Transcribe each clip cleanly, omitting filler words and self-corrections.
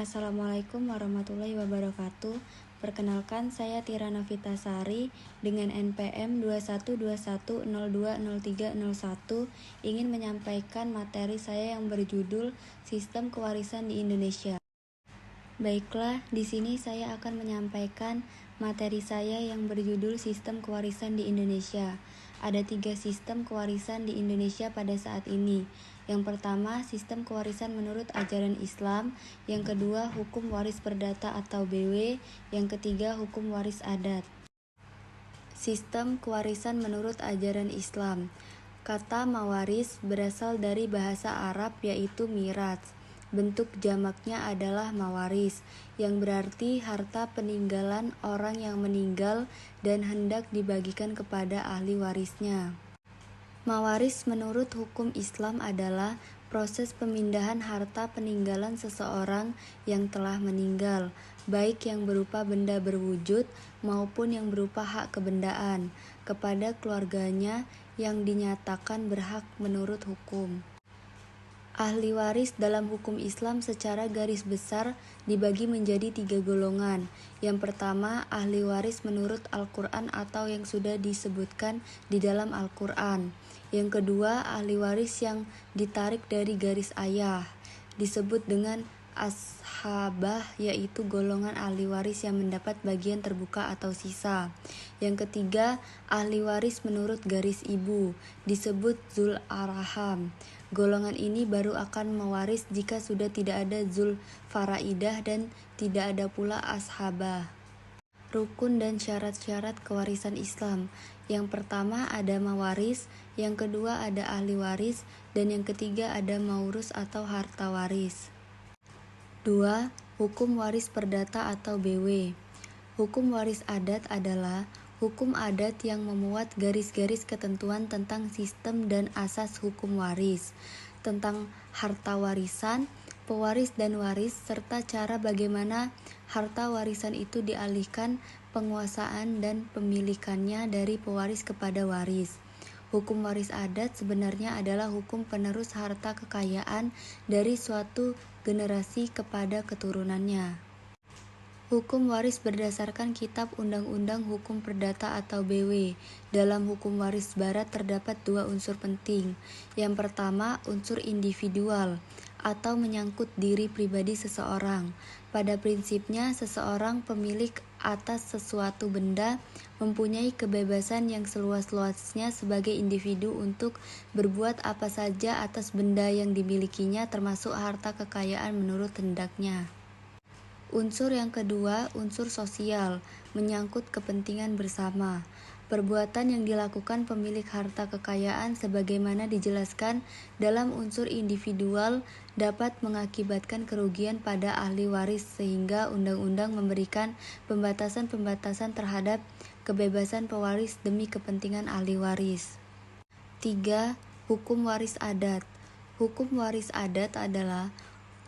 Assalamualaikum warahmatullahi wabarakatuh. Perkenalkan, saya Tira Navitasari dengan NPM 2121020301 ingin menyampaikan materi saya yang berjudul Sistem Kewarisan di Indonesia. Baiklah, di sini saya akan menyampaikan materi saya yang berjudul Sistem Kewarisan di Indonesia. Ada 3 sistem kewarisan di Indonesia pada saat ini. Yang pertama, sistem kewarisan menurut ajaran Islam. Yang kedua, hukum waris perdata atau BW. Yang ketiga, hukum waris adat. Sistem kewarisan menurut ajaran Islam. Kata mawaris berasal dari bahasa Arab yaitu mirats. Bentuk jamaknya adalah mawaris, yang berarti harta peninggalan orang yang meninggal dan hendak dibagikan kepada ahli warisnya. Mawaris menurut hukum Islam adalah proses pemindahan harta peninggalan seseorang yang telah meninggal, baik yang berupa benda berwujud maupun yang berupa hak kebendaan, kepada keluarganya yang dinyatakan berhak menurut hukum. Ahli waris dalam hukum Islam secara garis besar dibagi menjadi 3 golongan. Yang pertama, ahli waris menurut Al-Quran atau yang sudah disebutkan di dalam Al-Quran. Yang kedua, ahli waris yang ditarik dari garis ayah, disebut dengan ashabah, yaitu golongan ahli waris yang mendapat bagian terbuka atau sisa. Yang ketiga, ahli waris menurut garis ibu, disebut zul arham. Golongan ini baru akan mewaris jika sudah tidak ada zul faraidah dan tidak ada pula ashabah. Rukun dan syarat-syarat kewarisan Islam. Yang pertama ada mawaris, yang kedua ada ahli waris, dan yang ketiga ada maurus atau harta waris. 2. Hukum waris perdata atau BW. Hukum waris adat adalah hukum adat yang memuat garis-garis ketentuan tentang sistem dan asas hukum waris, tentang harta warisan, pewaris dan waris, serta cara bagaimana harta warisan itu dialihkan penguasaan dan pemilikannya dari pewaris kepada waris. Hukum waris adat sebenarnya adalah hukum penerus harta kekayaan dari suatu generasi kepada keturunannya. Hukum waris berdasarkan Kitab Undang-Undang Hukum Perdata atau BW. Dalam hukum waris barat terdapat 2 unsur penting. Yang pertama, unsur individual atau menyangkut diri pribadi seseorang. Pada prinsipnya, seseorang pemilik atas sesuatu benda mempunyai kebebasan yang seluas-luasnya sebagai individu untuk berbuat apa saja atas benda yang dimilikinya, termasuk harta kekayaan menurut hendaknya. Unsur yang kedua, unsur sosial, menyangkut kepentingan bersama. Perbuatan yang dilakukan pemilik harta kekayaan sebagaimana dijelaskan dalam unsur individual dapat mengakibatkan kerugian pada ahli waris sehingga undang-undang memberikan pembatasan-pembatasan terhadap kebebasan pewaris demi kepentingan ahli waris. 3. Hukum waris adat. Hukum waris adat adalah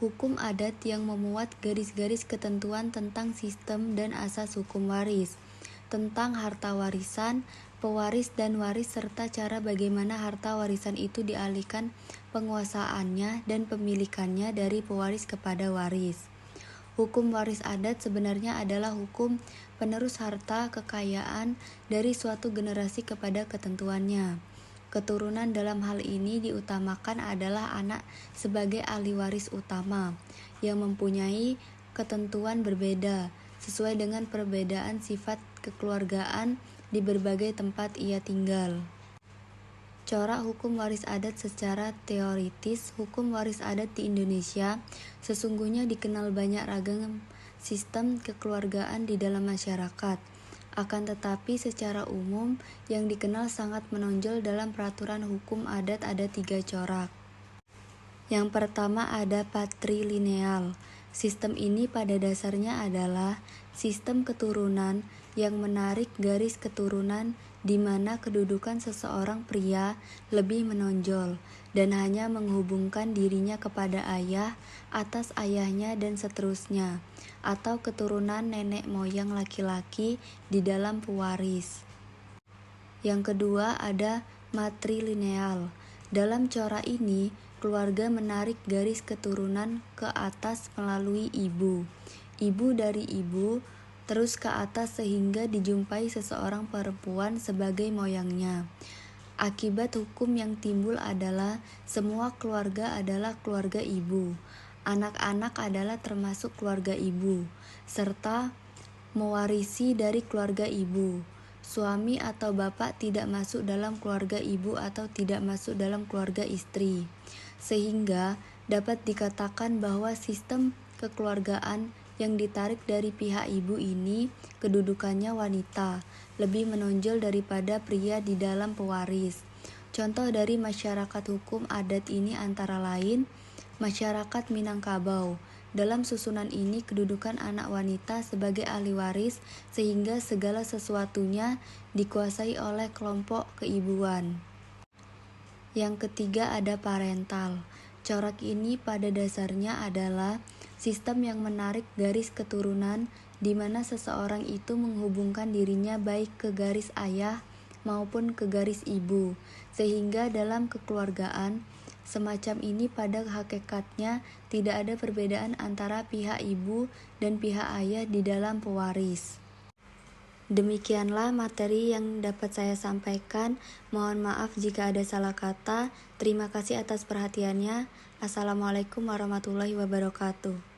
hukum adat yang memuat garis-garis ketentuan tentang sistem dan asas hukum waris, tentang harta warisan, pewaris dan waris, serta cara bagaimana harta warisan itu dialihkan penguasaannya dan pemilikannya dari pewaris kepada waris. Hukum waris adat sebenarnya adalah hukum penerus harta kekayaan dari suatu generasi kepada ketentuannya. Keturunan dalam hal ini diutamakan adalah anak sebagai ahli waris utama, yang mempunyai ketentuan berbeda, sesuai dengan perbedaan sifat kekeluargaan di berbagai tempat ia tinggal. Corak hukum waris adat secara teoritis. Hukum waris adat di Indonesia sesungguhnya dikenal banyak ragam sistem kekeluargaan di dalam masyarakat. Akan tetapi secara umum yang dikenal sangat menonjol dalam peraturan hukum adat ada 3 corak. Yang pertama ada patrilineal. Sistem ini pada dasarnya adalah sistem keturunan yang menarik garis keturunan di mana kedudukan seseorang pria lebih menonjol dan hanya menghubungkan dirinya kepada ayah, atas ayahnya dan seterusnya, atau keturunan nenek moyang laki-laki di dalam pewaris. Yang kedua ada matrilineal. Dalam corak ini, keluarga menarik garis keturunan ke atas melalui ibu, ibu dari ibu, terus ke atas sehingga dijumpai seseorang perempuan sebagai moyangnya. Akibat hukum yang timbul adalah semua keluarga adalah keluarga ibu, anak-anak adalah termasuk keluarga ibu, serta mewarisi dari keluarga ibu. Suami atau bapak tidak masuk dalam keluarga ibu atau tidak masuk dalam keluarga istri, sehingga dapat dikatakan bahwa sistem kekeluargaan yang ditarik dari pihak ibu ini kedudukannya wanita, lebih menonjol daripada pria di dalam pewaris. Contoh dari masyarakat hukum adat ini antara lain masyarakat Minangkabau. Dalam susunan ini kedudukan anak wanita sebagai ahli waris sehingga segala sesuatunya dikuasai oleh kelompok keibuan. Yang ketiga ada parental. Corak ini pada dasarnya adalah sistem yang menarik garis keturunan di mana seseorang itu menghubungkan dirinya baik ke garis ayah maupun ke garis ibu, sehingga dalam kekeluargaan semacam ini pada hakikatnya tidak ada perbedaan antara pihak ibu dan pihak ayah di dalam pewaris. Demikianlah materi yang dapat saya sampaikan. Mohon maaf jika ada salah kata. Terima kasih atas perhatiannya. Assalamualaikum warahmatullahi wabarakatuh.